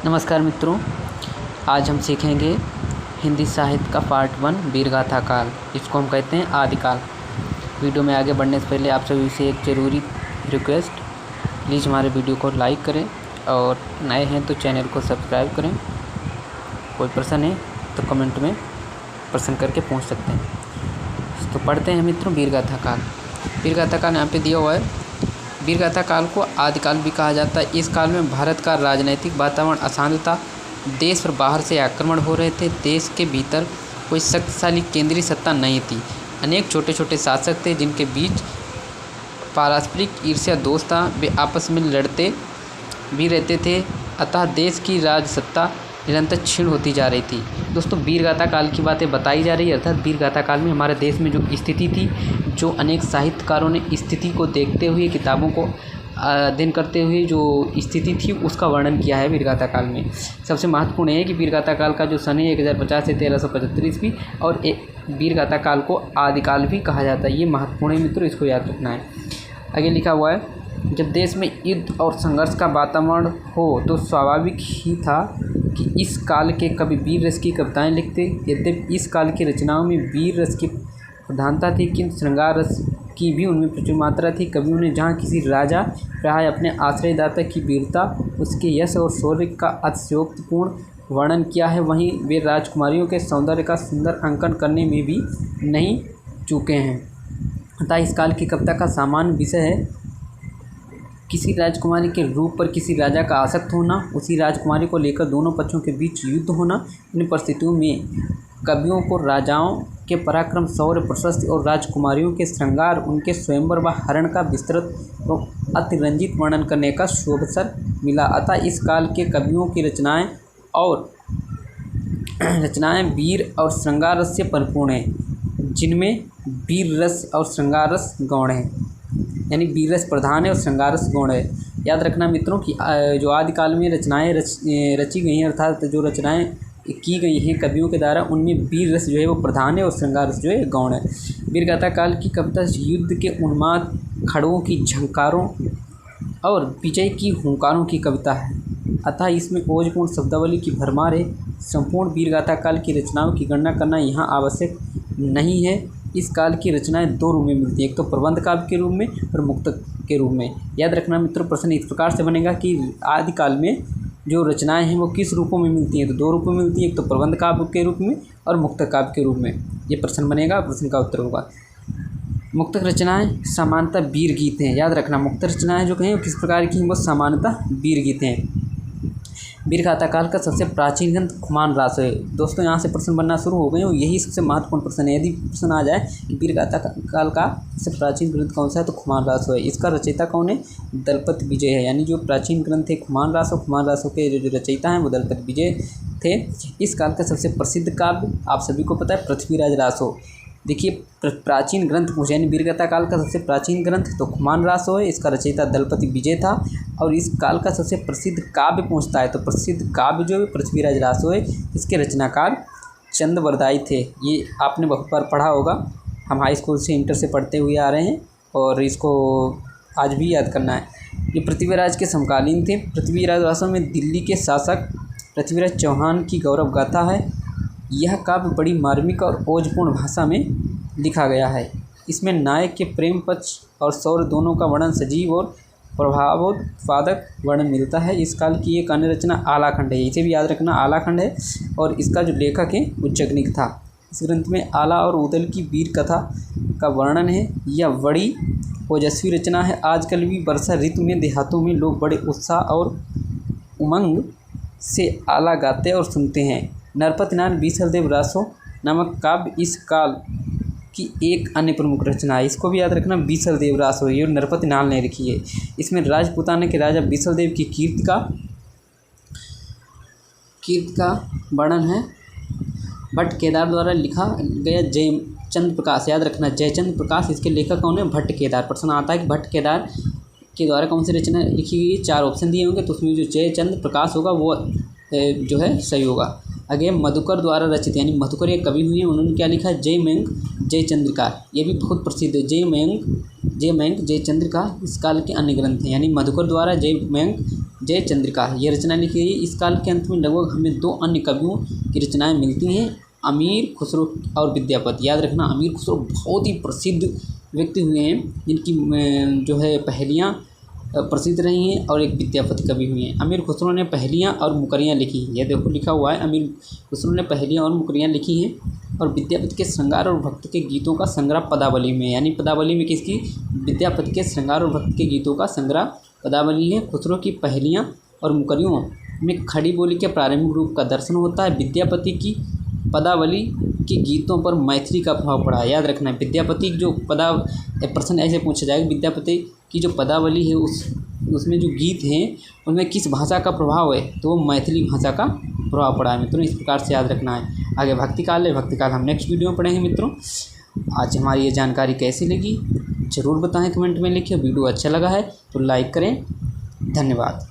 नमस्कार मित्रों, आज हम सीखेंगे हिंदी साहित्य का पार्ट 1 वीरगाथा काल। इसको हम कहते हैं आदिकाल। वीडियो में आगे बढ़ने से पहले आप सभी से एक ज़रूरी रिक्वेस्ट, प्लीज़ हमारे वीडियो को लाइक करें और नए हैं तो चैनल को सब्सक्राइब करें। कोई प्रश्न है तो कमेंट में प्रश्न करके पूछ सकते हैं। तो पढ़ते हैं मित्रों वीरगाथा काल। वीरगाथा काल यहाँ पे दिया हुआ है। वीरगाथा काल को आदिकाल भी कहा जाता है। इस काल में भारत का राजनीतिक वातावरण अशांत था। देश पर बाहर से आक्रमण हो रहे थे। देश के भीतर कोई शक्तिशाली केंद्रीय सत्ता नहीं थी। अनेक छोटे छोटे शासक थे जिनके बीच पारस्परिक ईर्ष्या दोष था। वे आपस में लड़ते भी रहते थे। अतः देश की राजसत्ता निरंतर क्षीण होती जा रही थी। दोस्तों, वीरगाथा काल की बातें बताई जा रही है। अर्थात वीरगाथा काल में हमारे देश में जो स्थिति थी, जो अनेक साहित्यकारों ने स्थिति को देखते हुए, किताबों को अध्ययन करते हुए जो स्थिति थी उसका वर्णन किया है वीरगाथा काल में। सबसे महत्वपूर्ण है कि वीरगाथा काल का जो सन है 1050 से 1375 ईस्वी, और वीरगाथा काल को आदिकाल भी कहा जाता है। ये महत्वपूर्ण है मित्रों, इसको याद रखना है। आगे लिखा हुआ है, जब देश में युद्ध और संघर्ष का वातावरण हो तो स्वाभाविक ही था कि इस काल के कवि वीर रस की कविताएं लिखते। यद्यपि इस काल की रचनाओं में वीर रस की प्रधानता थी, किंतु श्रृंगार रस की भी उनमें प्रचुर मात्रा थी। कवियों ने जहाँ किसी राजा प्राय अपने आश्रयदाता की वीरता, उसके यश और शौर्य का अतिशयोक्तिपूर्ण वर्णन किया है, वहीं वे राजकुमारियों के सौंदर्य का सुंदर अंकन करने में भी नहीं चूके हैं। अतः इस काल की कविता का सामान्य विषय है किसी राजकुमारी के रूप पर किसी राजा का आसक्त होना, उसी राजकुमारी को लेकर दोनों पक्षों के बीच युद्ध होना। इन परिस्थितियों में कवियों को राजाओं के पराक्रम, शौर्य, प्रशस्ति और राजकुमारियों के श्रृंगार, उनके स्वयंवर व हरण का विस्तृत एवं अतिरंजित वर्णन करने का शुभावसर मिला। अतः इस काल के कवियों की रचनाएं वीर और श्रृंगार रस से परिपूर्ण हैं, जिनमें वीर रस और श्रृंगार रस गौण है, यानी वीर रस प्रधान है और श्रृंगार रस गौण है। याद रखना मित्रों कि जो आदिकाल में रचनाएं रची गई हैं, अर्थात जो रचनाएं की गई हैं कवियों के द्वारा, उनमें वीर रस जो है वो प्रधान है और श्रृंगार रस जो है गौण है। वीरगाथा काल की कविता युद्ध के उन्माद, खड़गों की झंकारों और विजय की हुंकारों की कविता है। अतः इसमें ओजपूर्ण शब्दावली की भरमार है। संपूर्ण वीरगाथा काल की रचनाओं की गणना करना यहाँ आवश्यक नहीं है। इस काल की रचनाएं दो रूप में मिलती हैं, एक तो प्रबंध काव्य के रूप में और मुक्तक के रूप में। याद रखना मित्रों, प्रश्न इस प्रकार से बनेगा कि आदिकाल में जो रचनाएं हैं वो किस रूपों में मिलती हैं। तो दो रूपों में मिलती हैं, एक तो प्रबंध काव्य के रूप में और मुक्तक काव्य के रूप में। ये प्रश्न बनेगा, प्रश्न का उत्तर होगा। मुक्तक रचनाएं सामान्यतः वीर गीत हैं। याद रखना, मुक्तक रचनाएं जो कहें किस प्रकार की हैं, वो सामान्यतः वीर गीत हैं। वीरगाथा काल का सबसे प्राचीन ग्रंथ खुमान रास है। दोस्तों, यहाँ से प्रश्न बनना शुरू हो गए और यही सबसे महत्वपूर्ण प्रश्न है। यदि प्रश्न आ जाए कि वीरगाथा काल का सबसे प्राचीन ग्रंथ कौन सा है, तो खुमान रास है। इसका रचयिता कौन है? दलपति विजय है। यानी जो प्राचीन ग्रंथ है खुमान रास, और खुमान रासों के जो रचयिता हैं वो दलपति विजय थे। इस काल का सबसे प्रसिद्ध काव्य आप सभी को पता है, पृथ्वीराज रासो। देखिए, प्राचीन ग्रंथ पूछे, यानी वीरगाथा काल का सबसे प्राचीन ग्रंथ तो खुमान रासो है। इसका रचयिता दलपति विजय था। और इस काल का सबसे प्रसिद्ध काव्य पूछता है तो प्रसिद्ध काव्य जो है पृथ्वीराज रासो है। इसके रचनाकार चंद्रवरदायी थे। ये आपने बहुत बार पढ़ा होगा, हम हाई स्कूल से इंटर से पढ़ते हुए आ रहे हैं और इसको आज भी याद करना है। ये पृथ्वीराज के समकालीन थे। पृथ्वीराज रासो में दिल्ली के शासक पृथ्वीराज चौहान की गौरव गाथा है। यह काव्य बड़ी मार्मिक और ओजपूर्ण भाषा में लिखा गया है। इसमें नायक के प्रेम पक्ष और शौर्य दोनों का वर्णन सजीव और प्रभावोत्पादक वर्णन मिलता है। इस काल की एक अन्य रचना आलाखंड है। इसे भी याद रखना, आलाखंड है, और इसका जो लेखक है वो जगनिक था। इस ग्रंथ में आला और उदल की वीर कथा का वर्णन है। यह बड़ी ओजस्वी रचना है। आजकल भी वर्षा ऋतु में देहातों में लोग बड़े उत्साह और उमंग से आला गाते और सुनते हैं। नरपतिनाल बीसलदेव रासो नामक काव्य इस काल की एक अन्य प्रमुख रचना है। इसको भी याद रखना, बीसलदेव रासो, ये नरपतिनाल ने लिखी है। इसमें राजपूताना के राजा बीसलदेव की कीर्ति का वर्णन है। भट्ट केदार द्वारा लिखा गया जयचंद्र प्रकाश। याद रखना, जयचंद्र प्रकाश, इसके लेखक कौन है? भट्ट केदार। प्रश्न आता है कि भट्ट केदार के द्वारा कौन सी रचना लिखी गई है? 4 ऑप्शन दिए होंगे, तो उसमें जो जयचंद्र प्रकाश होगा वो जो है सही होगा। आगे मधुकर द्वारा रचित, यानी मधुकर एक कवि हुए हैं, उन्होंने क्या लिखा है? जयमयंक जयचंद्रिका। ये भी बहुत प्रसिद्ध है। जयमयंक जयचंद्रिका इस काल के अन्य ग्रंथ हैं। यानी मधुकर द्वारा जयमयंक जय चंद्रिका। यह रचना लिखी गई। इस काल के अंत में लगभग हमें 2 अन्य कवियों की रचनाएं मिलती हैं, अमीर खुसरो और विद्यापति। याद रखना, अमीर खुसरो बहुत ही प्रसिद्ध व्यक्ति हुए हैं जिनकी जो है पहेलियाँ प्रसिद्ध रही हैं, और एक विद्यापति कवि हुए हैं। अमीर खुसरो ने पहेलियाँ और मुकरियाँ लिखी हैं। यह देखो लिखा हुआ है, अमीर खुसरो ने पहेलियाँ और मुकरियाँ लिखी हैं। और विद्यापति के श्रृंगार और भक्ति के गीतों का संग्रह पदावली में, यानी पदावली में किसकी? विद्यापति के श्रृंगार और भक्ति के गीतों का संग्रह पदावली है। खुसरो की पहेलियाँ और मुकरियों में खड़ी बोली के प्रारंभिक रूप का दर्शन होता है। विद्यापति की पदावली के गीतों पर मैथिली का प्रभाव पड़ा है। याद रखना, विद्यापति जो प्रश्न ऐसे पूछा जाएगा, विद्यापति की जो पदावली है उसमें जो गीत हैं उनमें किस भाषा का प्रभाव है, तो वो मैथिली भाषा का प्रभाव पड़ा है मित्रों। इस प्रकार से याद रखना है। आगे भक्तिकाल है, भक्तिकाल हम नेक्स्ट वीडियो में पढ़ेंगे मित्रों। आज हमारी ये जानकारी कैसी लगी ज़रूर बताएं, कमेंट में लिखिए। वीडियो अच्छा लगा है तो लाइक करें। धन्यवाद।